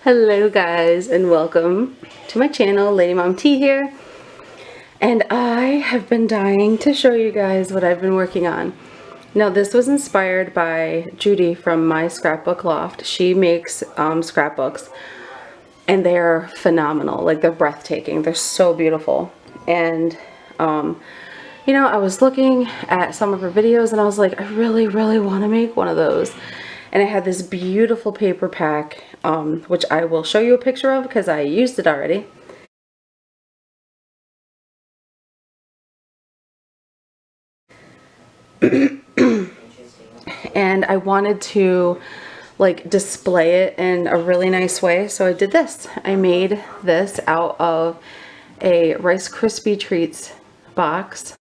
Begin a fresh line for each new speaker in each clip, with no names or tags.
Hello guys and welcome to my channel. Lady Mom T here, and I have been dying to show you guys what I've been working on. Now this was inspired by Judy from My Scrapbook Loft. She makes scrapbooks and they're phenomenal. Like, they're breathtaking. They're so beautiful. And you know, I was looking at some of her videos and I was like, I really want to make one of those. And I had this beautiful paper pack, which I will show you a picture of because I used it already. And I wanted to like display it in a really nice way, so I did this. I made this out of a Rice Krispie Treats box.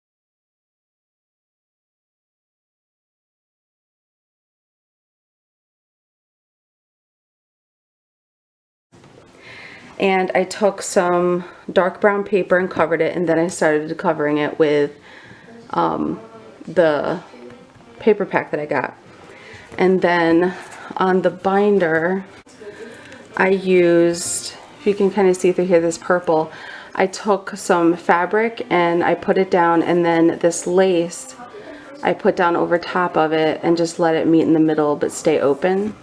And I took some dark brown paper and covered it, and then I started covering it with the paper pack that I got. And then on the binder, I used, if you can kind of see through here, this purple, I took some fabric and I put it down, and then this lace I put down over top of it and just let it meet in the middle but stay open.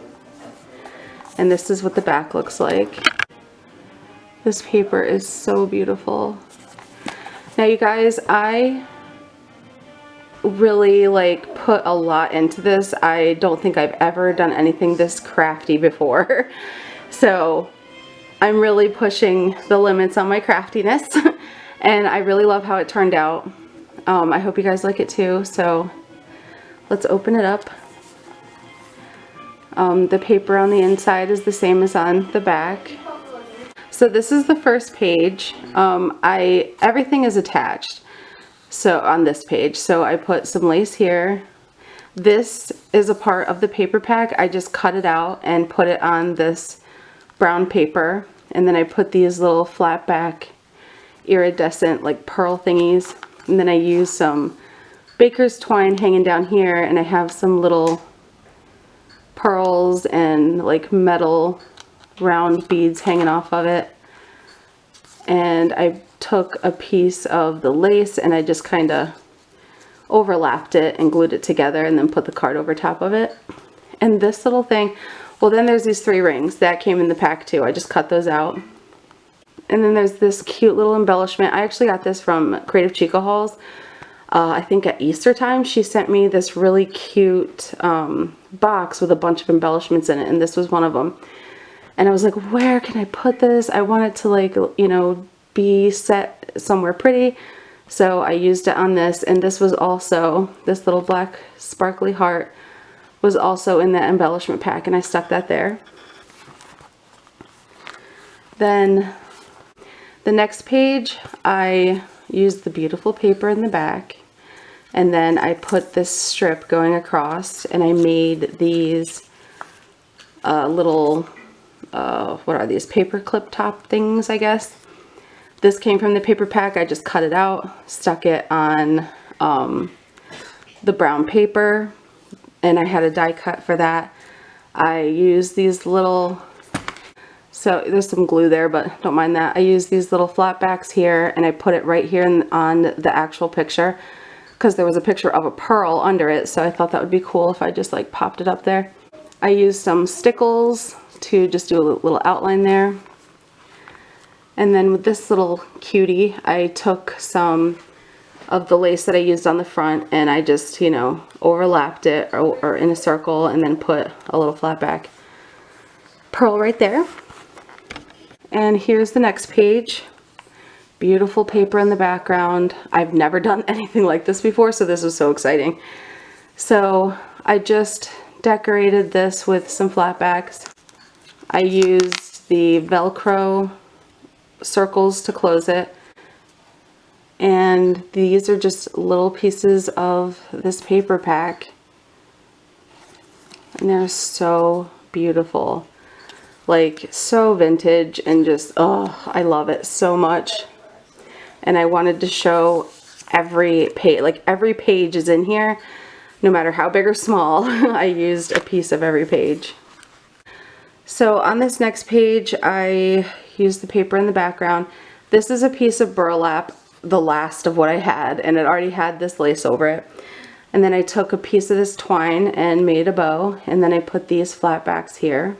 And this is what the back looks like. This paper is so beautiful. Now you guys, I really like put a lot into this. I don't think I've ever done anything this crafty before. So I'm really pushing the limits on my craftiness and I really love how it turned out. I hope you guys like it too. So let's open it up. The paper on the inside is the same as on the back. So this is the first page. Everything is attached. So on this page, so I put some lace here. This is a part of the paper pack. I just cut it out and put it on this brown paper, and then I put these little flat back iridescent like pearl thingies, and then I use some baker's twine hanging down here, and I have some little pearls and like metal round beads hanging off of it. And I took a piece of the lace and I just kind of overlapped it and glued it together, and then put the card over top of it. And this little thing, well, then there's these 3 rings that came in the pack too. I just cut those out. And then there's this cute little embellishment. I actually got this from Creative Chica Hauls. I think at Easter time she sent me this really cute box with a bunch of embellishments in it, and this was one of them. And I was like, where can I put this? I want it to, like, you know, be set somewhere pretty. So I used it on this, and this was also, this little black sparkly heart was also in that embellishment pack, and I stuck that there. Then the next page, I used the beautiful paper in the back, and then I put this strip going across, and I made these little what are these, paper clip top things, I guess. This came from the paper pack. I just cut it out, stuck it on the brown paper, and I had a die cut for that. I used these little, so there's some glue there, but don't mind that. I used these little flat backs here, and I put it right here on the actual picture because there was a picture of a pearl under it, so I thought that would be cool if I just like popped it up there. I used some stickles to just do a little outline there. And then with this little cutie, I took some of the lace that I used on the front, and I just, you know, overlapped it or in a circle, and then put a little flat back pearl right there. And here's the next page. Beautiful paper in the background. I've never done anything like this before, so this was so exciting. So I just decorated this with some flat backs. I used the Velcro circles to close it, and these are just little pieces of this paper pack, and they're so beautiful, like so vintage, and just, oh, I love it so much. And I wanted to show every page, like every page is in here, no matter how big or small. I used a piece of every page. So on this next page, I used the paper in the background. This is a piece of burlap, the last of what I had, and it already had this lace over it. And then I took a piece of this twine and made a bow, and then I put these flat backs here.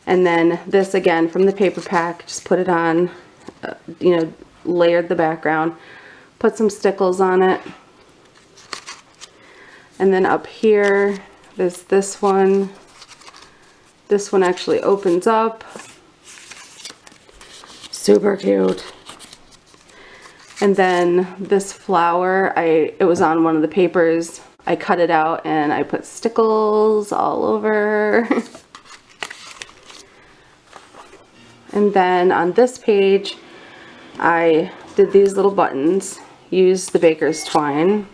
And then this again from the paper pack, just put it on, you know, layered the background, put some stickles on it. And then up here, there's this one. This one actually opens up. Super cute. And then this flower, it was on one of the papers. I cut it out and I put stickles all over. And then on this page, I did these little buttons, used the baker's twine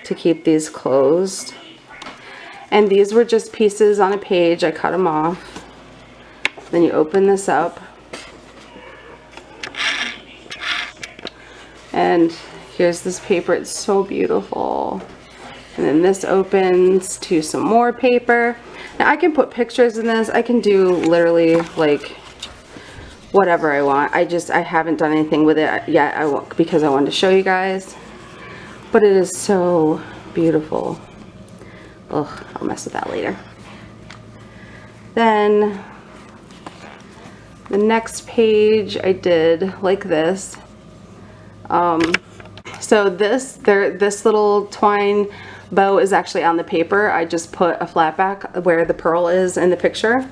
to keep these closed. And these were just pieces on a page. I cut them off. Then you open this up. And here's this paper. It's so beautiful. And then this opens to some more paper. Now I can put pictures in this. I can do literally like whatever I want. I haven't done anything with it yet because I wanted to show you guys. But it is so beautiful. Ugh, I'll mess with that later. Then the next page I did like this. So this little twine bow is actually on the paper. I just put a flat back where the pearl is in the picture.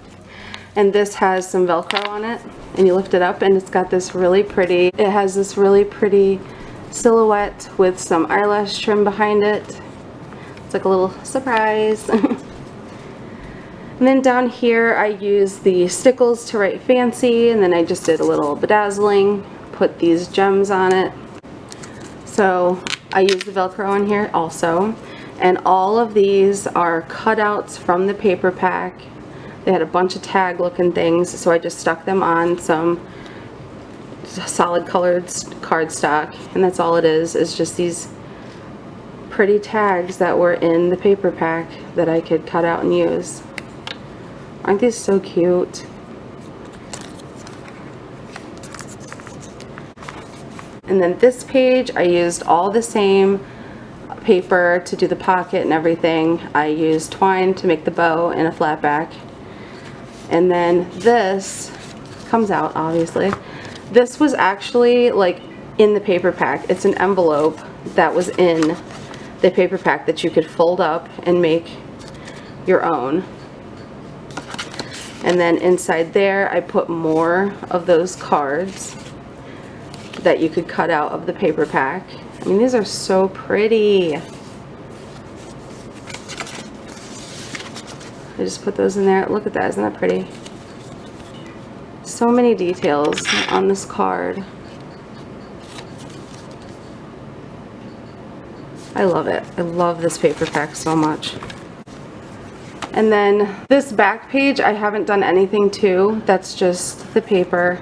And this has some Velcro on it, and you lift it up and it's got this really pretty, it has this really pretty silhouette with some eyelash trim behind it. It's like a little surprise. And then down here I used the stickles to write fancy, and then I just did a little bedazzling, put these gems on it. So I used the Velcro on here also, and all of these are cutouts from the paper pack. They had a bunch of tag looking things, so I just stuck them on some solid colored cardstock, and that's all it is just these pretty tags that were in the paper pack that I could cut out and use. Aren't these so cute? And then this page, I used all the same paper to do the pocket and everything. I used twine to make the bow and a flat back. And then this comes out, obviously. This was actually like in the paper pack. It's an envelope that was in the paper pack that you could fold up and make your own. And then inside there I put more of those cards that you could cut out of the paper pack. I mean, these are so pretty. I just put those in there. Look at that, isn't that pretty? So many details on this card. I love it. I love this paper pack so much. And then this back page I haven't done anything to. That's just the paper.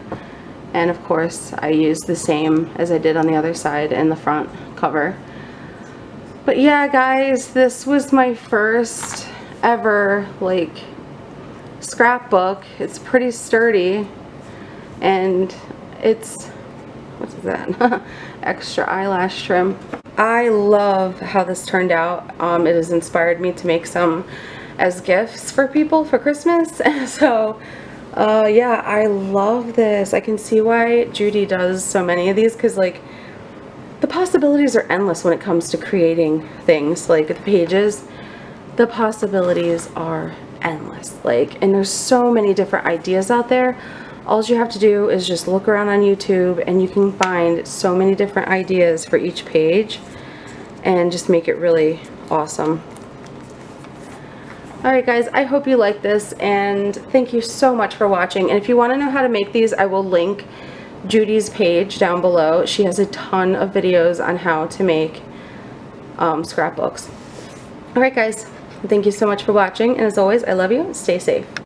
And of course I used the same as I did on the other side in the front cover. But yeah, guys, this was my first ever like scrapbook. It's pretty sturdy, and it's, what's that? Extra eyelash trim. I love how this turned out. It has inspired me to make some as gifts for people for Christmas. So yeah, I love this. I can see why Judy does so many of these, because like the possibilities are endless when it comes to creating things. Like the pages, the possibilities are endless. Like, and there's so many different ideas out there. All you have to do is just look around on YouTube and you can find so many different ideas for each page and just make it really awesome. Alright guys, I hope you like this, and thank you so much for watching. And if you want to know how to make these, I will link Judy's page down below. She has a ton of videos on how to make scrapbooks. Alright guys, thank you so much for watching, and as always, I love you. Stay safe.